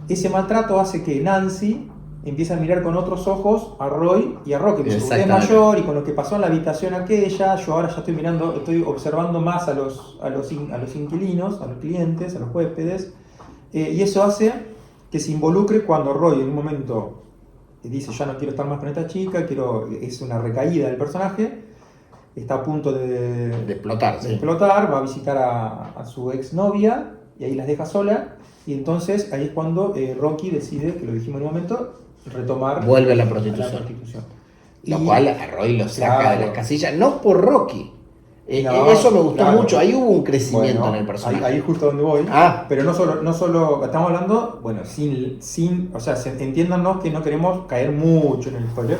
Ese maltrato hace que Nancy empieza a mirar con otros ojos a Roy y a Rocky, porque usted es mayor y con lo que pasó en la habitación aquella, yo ahora ya estoy observando más a los inquilinos, a los clientes, a los huéspedes, y eso hace que se involucre cuando Roy en un momento dice ya no quiero estar más con esta chica, es una recaída del personaje, está a punto de explotar, va a visitar a su exnovia y ahí las deja sola. Y entonces ahí es cuando Rocky decide, que lo dijimos en un momento, vuelve a la prostitución. Lo cual a Roy lo saca de las casillas, no por Rocky. Eso me gustó mucho, ahí hubo un crecimiento en el personaje. Ahí es justo donde voy. Pero no solo estamos hablando, bueno, o sea, entiéndanos que no queremos caer mucho en el spoiler.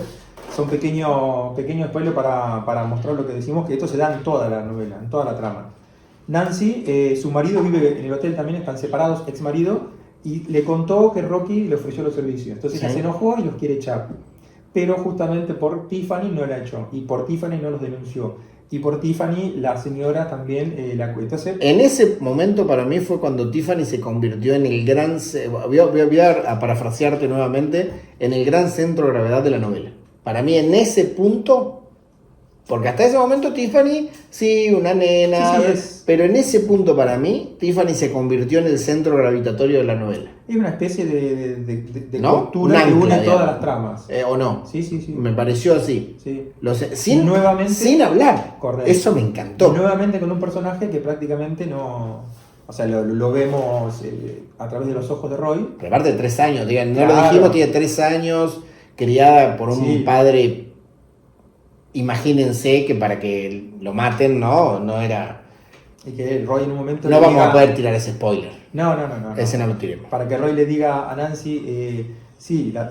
Son pequeños spoilers para mostrar lo que decimos, que esto se da en toda la novela, en toda la trama. Nancy, su marido vive en el hotel también, están separados, ex marido, y le contó que Rocky le ofreció los servicios. Entonces ella se enojó y los quiere echar. Pero justamente por Tiffany no lo ha hecho, y por Tiffany no los denunció. Y por Tiffany, la señora también entonces, En ese momento para mí fue cuando Tiffany se convirtió en el gran, voy a parafrasearte nuevamente, en el gran centro de gravedad de la novela. Para mí en ese punto, porque hasta ese momento Tiffany, sí, una nena, sí, pero en ese punto para mí, Tiffany se convirtió en el centro gravitatorio de la novela. es una especie de ¿No? costura que Un ancla, une todas digamos. las tramas. ¿O no? Sí, sí, sí. Me pareció así. Sí. Sin, nuevamente, sin hablar. correcto. Eso me encantó. Y nuevamente con un personaje que prácticamente no... O sea, lo vemos a través de los ojos de Roy. Pero aparte de 3 años, digan, no Claro. lo dijimos, tiene 3 años, criada por un Sí. padre. Imagínense que para que lo maten, no era. Y que Roy en un momento... No le vamos diga- a poder tirar ese spoiler. No. Ese no lo tiremos. Para que Roy le diga a Nancy, sí, la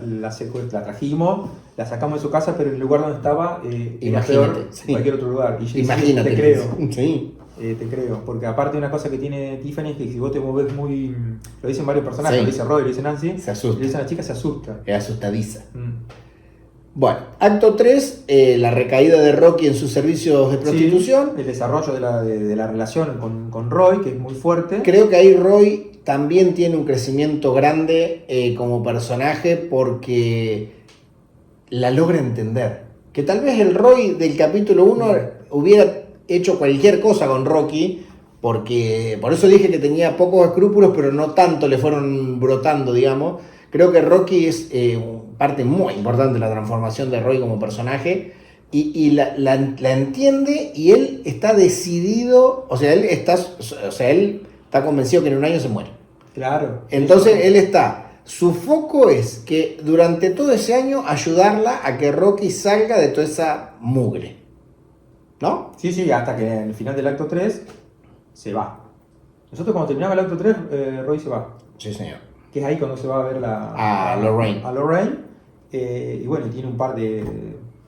trajimos, la sacamos de su casa, pero en el lugar donde estaba era Imagínate, peor sí. que cualquier otro lugar. Y yo Imagínate. te creo, Sí. te creo. Porque aparte una cosa que tiene Tiffany es que si vos te moves muy... Lo dicen varios personajes, Sí. lo dice Roy, lo dice Nancy, Se asusta. lo dice a la chica, se asusta. Es asustadiza. Mm. Bueno, acto 3, la recaída de Rocky en sus servicios de prostitución. Sí, el desarrollo de la relación con Roy, que es muy fuerte. Creo que ahí Roy también tiene un crecimiento grande como personaje porque la logra entender. Que tal vez el Roy del capítulo 1 hubiera hecho cualquier cosa con Rocky, porque por eso dije que tenía pocos escrúpulos, pero no tanto le fueron brotando, digamos. Creo que Rocky es parte muy importante de la transformación de Roy como personaje y la entiende y él está decidido, él está convencido que en un año se muere. Claro. Entonces su foco es que durante todo ese año ayudarla a que Rocky salga de toda esa mugre. ¿No? Sí, hasta que en el final del acto 3 se va. Nosotros cuando terminaba el acto 3, Roy se va. Sí, señor. Que es ahí cuando se va a ver A Lorraine. A Lorraine. Y bueno, tiene un par de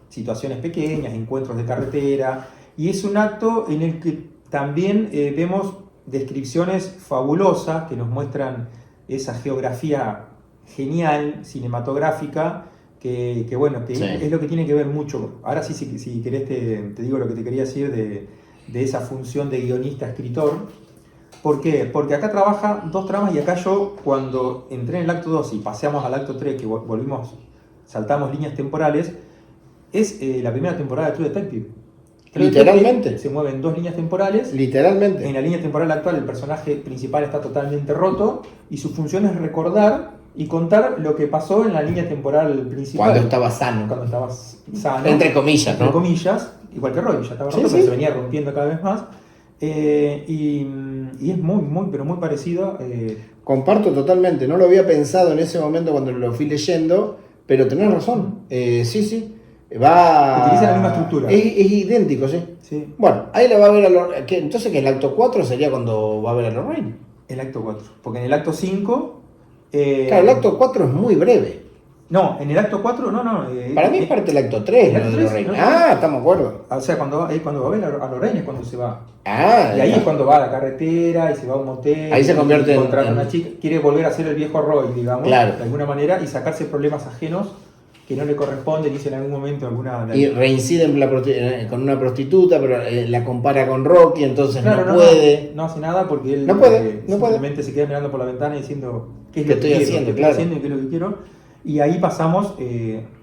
situaciones pequeñas, encuentros de carretera. Y es un acto en el que también vemos descripciones fabulosas que nos muestran esa geografía genial, cinematográfica, que Sí. es lo que tiene que ver mucho. Ahora sí, si querés te digo lo que te quería decir de esa función de guionista-escritor. ¿Por qué? Porque acá trabaja dos tramas y acá yo, cuando entré en el acto 2 y paseamos al acto 3, que saltamos líneas temporales, es la primera temporada de True Detective. True Literalmente. Detective se mueven 2 líneas temporales. Literalmente. En la línea temporal actual el personaje principal está totalmente roto y su función es recordar y contar lo que pasó en la línea temporal principal. Cuando estaba sano. Cuando estaba sano. Entre comillas, Entre ¿no? comillas, igual que Roy, ya estaba roto, Sí, pero sí. se venía rompiendo cada vez más. Y es pero muy parecido. Comparto totalmente. No lo había pensado en ese momento cuando lo fui leyendo, pero tenés razón. Sí. Utiliza la misma estructura. Es idéntico, sí. Sí, Bueno, ahí la va a ver a Lorraine. Entonces, que el acto 4 sería cuando va a ver a Lorraine. el acto 4. Porque en el acto 5. Claro, el acto 4 es muy breve. No, en el acto 4, no. Para mí es parte del acto 3, el lo acto de 3, Lorraine. no, Ah, estamos de acuerdo. O sea, cuando va a ver a Lorraine es cuando se va. Ah, Y ahí ya. es cuando va a la carretera y se va a un motel. Ahí se convierte y en- contrata a en- una chica. Quiere volver a ser el viejo Roy, digamos, Claro. de alguna manera, y sacarse problemas ajenos que no le corresponden. Dice en algún momento alguna. Y reincide con una prostituta, pero la compara con Rocky, entonces Claro, no puede. No hace nada porque él No puede, no puede. simplemente se queda mirando por la ventana diciendo qué es ¿Qué lo que estoy quiero, haciendo? qué estoy Claro. haciendo y qué es lo que quiero. Y ahí pasamos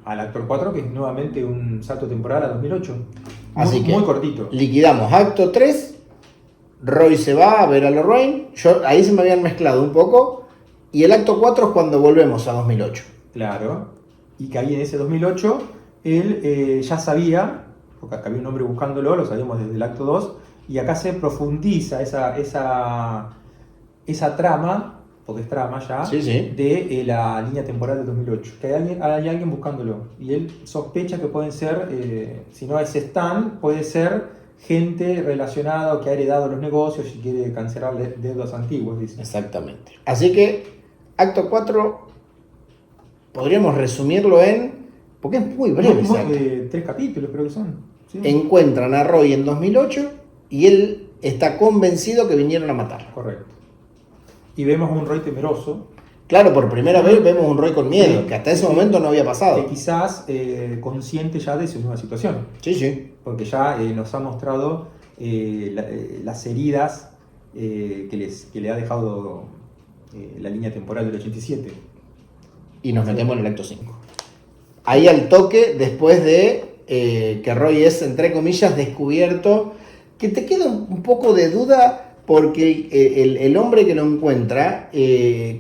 al actor 4, que es nuevamente un salto temporal a 2008. Así que muy cortito. liquidamos acto 3, Roy se va a ver a Lorraine, ahí se me habían mezclado un poco, y el acto 4 es cuando volvemos a 2008. Claro. Y que ahí en ese 2008 él ya sabía, porque acá había un hombre buscándolo, lo sabíamos desde el acto 2, y acá se profundiza esa trama, porque es trama ya, Sí, sí. de la línea temporal de 2008. Que hay alguien buscándolo. Y él sospecha que pueden ser, si no es Stan, puede ser gente relacionada o que ha heredado los negocios y quiere cancelar deudas antiguas, dice. Exactamente. Así que acto 4 podríamos resumirlo porque es muy breve ese acto. 3 capítulos creo que son. Sí. Encuentran a Roy en 2008 y él está convencido que vinieron a matarlo. Correcto. Y vemos un Roy temeroso. Claro, por primera vez vemos un Roy con miedo, Sí. que hasta ese momento no había pasado. Que quizás consciente ya de su nueva situación. Sí, sí. Porque ya nos ha mostrado las heridas que le ha dejado la línea temporal del 87. Y nos metemos en el acto 5. Ahí al toque, después de que Roy es, entre comillas, descubierto, que te queda un poco de duda porque el hombre que lo encuentra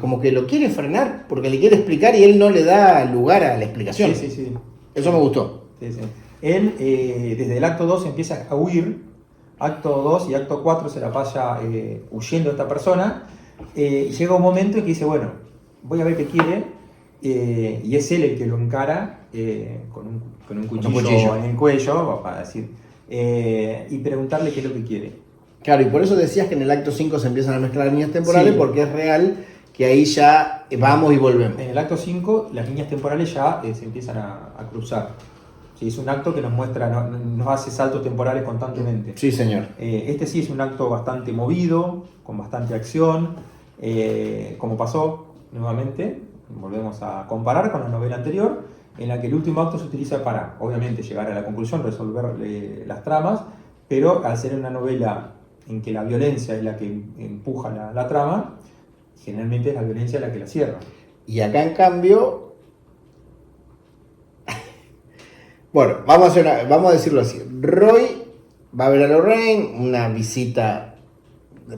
como que lo quiere frenar, porque le quiere explicar y él no le da lugar a la explicación. Sí, sí, sí. Eso me gustó. Sí, sí. Él, desde el acto 2 empieza a huir. Acto 2 y acto 4 se la pasa huyendo esta persona. Y llega un momento en que dice, bueno, voy a ver qué quiere. Y es él el que lo encara con un cuchillo en el cuello, para decir, y preguntarle qué es lo que quiere. Claro, y por eso decías que en el acto 5 se empiezan a mezclar líneas temporales, Sí. porque es real que ahí ya vamos y volvemos. En el acto 5 las líneas temporales ya se empiezan a cruzar. Sí, es un acto que nos muestra, nos hace saltos temporales constantemente. Sí, señor. Este sí es un acto bastante movido, con bastante acción, como pasó nuevamente, volvemos a comparar con la novela anterior, en la que el último acto se utiliza para, obviamente, llegar a la conclusión, resolver las tramas, pero al ser una novela en que la violencia es la que empuja la trama, generalmente es la violencia la que la cierra. Y acá, en cambio, bueno, vamos a decirlo así. Roy va a ver a Lorraine, una visita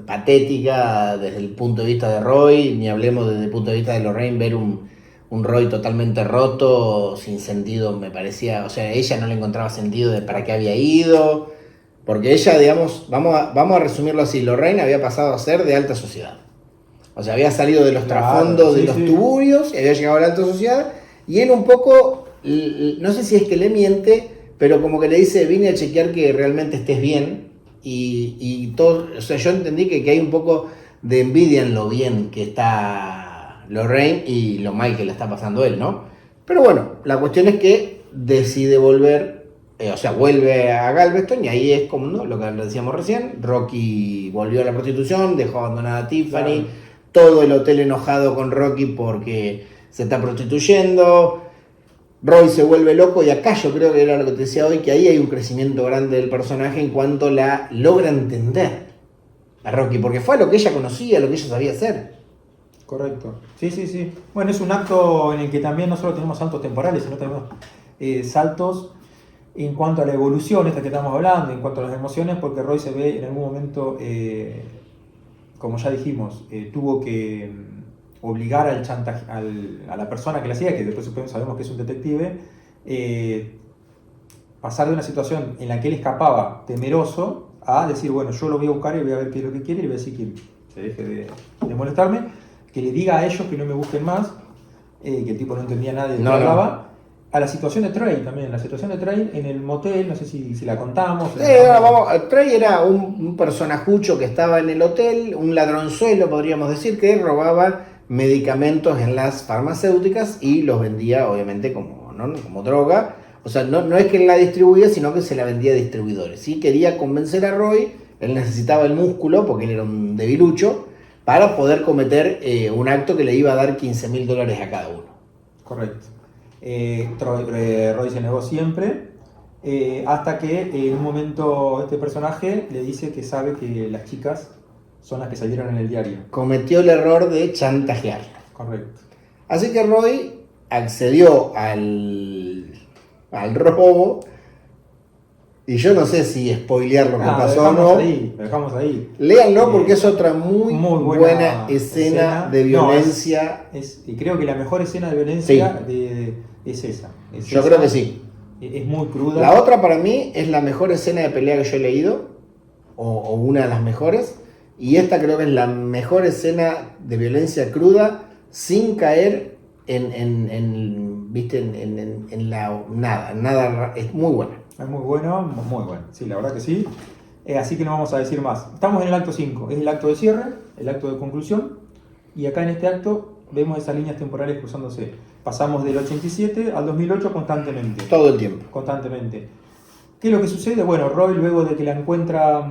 patética desde el punto de vista de Roy, ni hablemos desde el punto de vista de Lorraine, ver un Roy totalmente roto, sin sentido, me parecía, o sea, ella no le encontraba sentido de para qué había ido, porque ella, digamos, vamos a resumirlo así, Lorraine había pasado a ser de alta sociedad. O sea, había salido de los Claro, trasfondos de sí, los sí. tuburios y había llegado a la alta sociedad. Y él un poco, no sé si es que le miente, pero como que le dice, vine a chequear que realmente estés bien. Y todo, o sea, yo entendí que hay un poco de envidia en lo bien que está Lorraine y lo mal que le está pasando él, ¿no? Pero bueno, la cuestión es que decide volver, o sea, vuelve a Galveston y ahí es como, ¿no?, lo que decíamos recién, Rocky volvió a la prostitución, dejó abandonada a Tiffany. Claro. Todo el hotel enojado con Rocky porque se está prostituyendo. Roy se vuelve loco y acá yo creo que era lo que te decía hoy, que ahí hay un crecimiento grande del personaje en cuanto la logra entender a Rocky, porque fue a lo que ella conocía, lo que ella sabía hacer. Correcto. Sí, sí, sí. Bueno, es un acto en el que también no solo tenemos saltos temporales, sino tenemos saltos en cuanto a la evolución, esta que estamos hablando, en cuanto a las emociones, porque Roy se ve en algún momento, como ya dijimos, tuvo que obligar al chantaje, a la persona que la hacía, que después sabemos que es un detective, pasar de una situación en la que él escapaba temeroso a decir, bueno, yo lo voy a buscar y voy a ver qué es lo que quiere y le voy a decir que se deje de molestarme, que le diga a ellos que no me busquen más, que el tipo no entendía nada de lo que hablaba. A la situación de Trey también, la situación de Trey en el motel, no sé si la contamos. Trey era un personajucho que estaba en el hotel, un ladronzuelo podríamos decir, que robaba medicamentos en las farmacéuticas y los vendía obviamente como droga. O sea, no es que él la distribuía, sino que se la vendía a distribuidores. ¿Sí? Quería convencer a Roy, él necesitaba el músculo porque él era un debilucho, para poder cometer un acto que le iba a dar $15,000 a cada uno. Correcto. Roy se negó siempre, hasta que en un momento este personaje le dice que sabe que las chicas son las que salieron en el diario. Cometió el error de chantajearla. Correcto. Así que Roy accedió al robo. Y yo no sé si spoilear lo que pasó o no. Lo dejamos ahí. Léanlo porque es otra muy buena escena de violencia. Y creo que la mejor escena de violencia es esa. Yo creo que sí. Es muy cruda. La otra para mí es la mejor escena de pelea que yo he leído, o una de las mejores. Y esta creo que es la mejor escena de violencia cruda sin caer en la nada. Es muy buena. Es muy bueno. Sí, la verdad que sí. Así que no vamos a decir más. Estamos en el acto 5. Es el acto de cierre, el acto de conclusión. Y acá en este acto vemos esas líneas temporales cruzándose. Pasamos del 87 al 2008 constantemente. Todo el tiempo. Constantemente. ¿Qué es lo que sucede? Bueno, Roy, luego de que la encuentra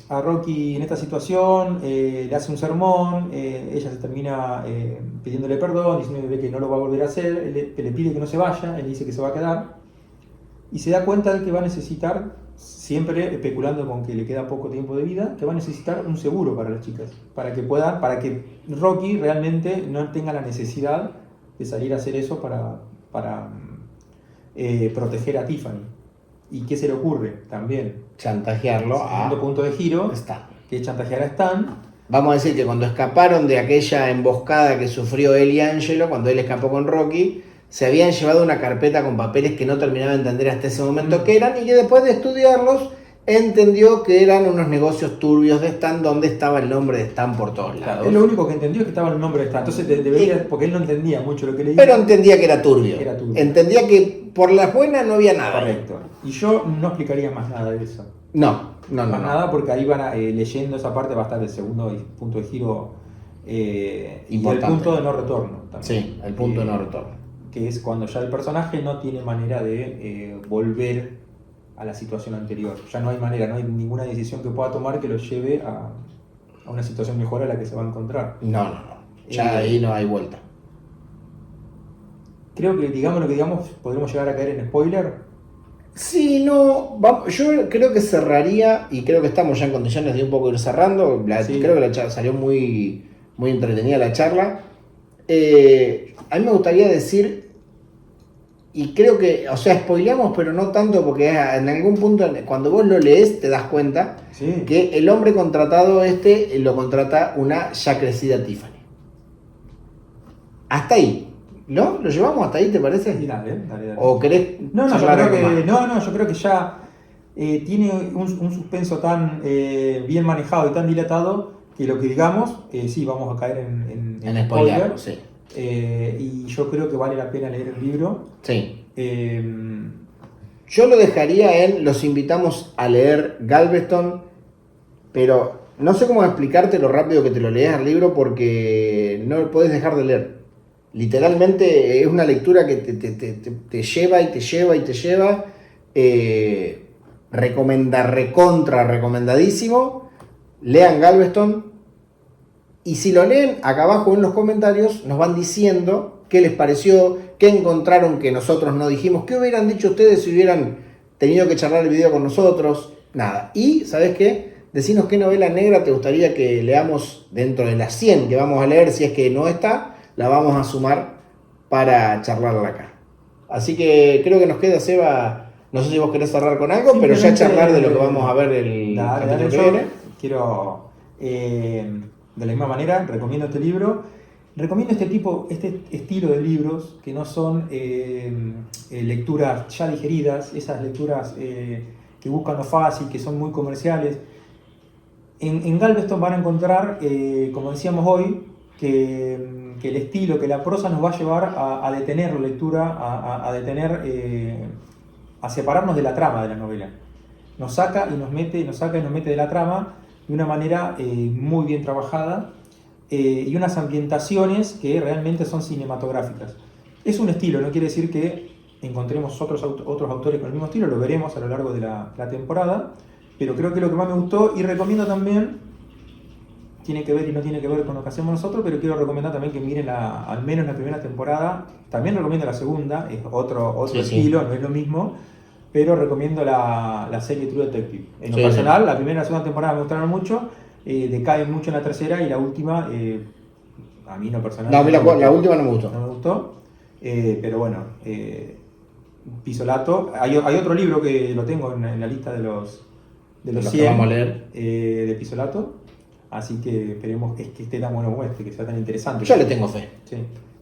a Rocky en esta situación, le hace un sermón, ella se termina pidiéndole perdón, diciéndole que no lo va a volver a hacer, él le pide que no se vaya, él le dice que se va a quedar, y se da cuenta de que va a necesitar, siempre especulando con que le queda poco tiempo de vida, que va a necesitar un seguro para las chicas, para que Rocky realmente no tenga la necesidad de salir a hacer eso para proteger a Tiffany. ¿Y qué se le ocurre? También Chantajearlo el segundo punto de giro, Stan. que es chantajear a Stan. Vamos a decir que cuando escaparon de aquella emboscada que sufrió él y Angelo, cuando él escapó con Rocky, se habían llevado una carpeta con papeles que no terminaba de entender hasta ese momento qué eran, y que después de estudiarlos entendió que eran unos negocios turbios de Stan, donde estaba el nombre de Stan por todos lados. Claro, él lo único que entendió es que estaba el nombre de Stan. Entonces debería, porque él no entendía mucho lo que leía. Pero entendía que era turbio. Era turbio. Entendía que por las buenas no había nada. Correcto. Y yo no explicaría más nada de eso. No. Más nada, porque ahí van leyendo esa parte, va a estar el segundo punto de giro y el punto de no retorno también. Sí, el punto de no retorno. Que es cuando ya el personaje no tiene manera de volver a la situación anterior. Ya no hay manera, no hay ninguna decisión que pueda tomar que lo lleve a una situación mejor a la que se va a encontrar. No. Ya ahí no hay vuelta. Creo que digamos lo que digamos, podremos llegar a caer en spoiler. Sí, no, yo creo que cerraría, y creo que estamos ya en condiciones de un poco ir cerrando. Sí. Creo que la charla salió muy entretenida la charla. A mí me gustaría decir, y creo que, o sea, spoileamos, pero no tanto, porque en algún punto, cuando vos lo lees, te das cuenta que el hombre contratado lo contrata una ya crecida Tiffany. Hasta ahí. ¿No? ¿Lo llevamos hasta ahí, te parece? Sí, dale. ¿O querés No, yo charlar creo algo que, más? yo creo que ya tiene un suspenso tan bien manejado y tan dilatado que lo que digamos, sí, vamos a caer en spoiler, sí. Y yo creo que vale la pena leer el libro. Sí. Yo lo dejaría en, los invitamos a leer Galveston, pero no sé cómo explicarte lo rápido que te lo leas el libro, porque no lo podés dejar de leer. Literalmente es una lectura que te lleva y te lleva y te lleva. Recomendadísimo. Lean Galveston. Y si lo leen, acá abajo en los comentarios nos van diciendo qué les pareció, qué encontraron que nosotros no dijimos, qué hubieran dicho ustedes si hubieran tenido que charlar el video con nosotros. Nada. Y, ¿sabes qué? Decinos qué novela negra te gustaría que leamos dentro de las 100 que vamos a leer. Si es que no está, la vamos a sumar para charlarla acá. Así que creo que nos queda, Seba, no sé si vos querés cerrar con algo, pero ya charlar de lo que vamos a ver el capítulo que viene. Quiero, de la misma manera, recomiendo este libro. Recomiendo este estilo de libros que no son lecturas ya digeridas, esas lecturas que buscan lo fácil, que son muy comerciales. En Galveston van a encontrar, como decíamos hoy, que el estilo, que la prosa nos va a llevar a detener la lectura, a separarnos de la trama de la novela. Nos saca y nos mete de la trama de una manera muy bien trabajada y unas ambientaciones que realmente son cinematográficas. Es un estilo, no quiere decir que encontremos otros autores con el mismo estilo, lo veremos a lo largo de la temporada, pero creo que lo que más me gustó, y recomiendo también, tiene que ver y no tiene que ver con lo que hacemos nosotros, pero quiero recomendar también que miren al menos la primera temporada. También recomiendo la segunda, es otro estilo, no es lo mismo, pero recomiendo la serie True Detective. En lo personal, la primera y la segunda temporada me gustaron mucho, decaen mucho en la tercera, y la última, a mí no personal. No, a mí la última no me gustó. No me gustó, pero bueno, Pisolato. Hay otro libro que lo tengo en la lista de los 100 que vamos a leer. De Pisolato. Así que esperemos que esté tan bueno como que sea tan interesante. Yo le tengo fe. Sí.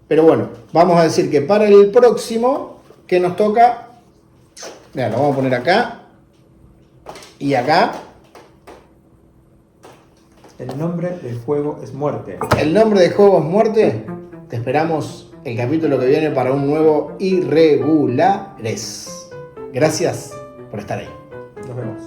Pero bueno, vamos a decir que para el próximo que nos toca, mira, lo vamos a poner acá y acá. El nombre del juego es muerte. El nombre del juego es muerte. Te esperamos el capítulo que viene para un nuevo Irregulares. Gracias por estar ahí. Nos vemos.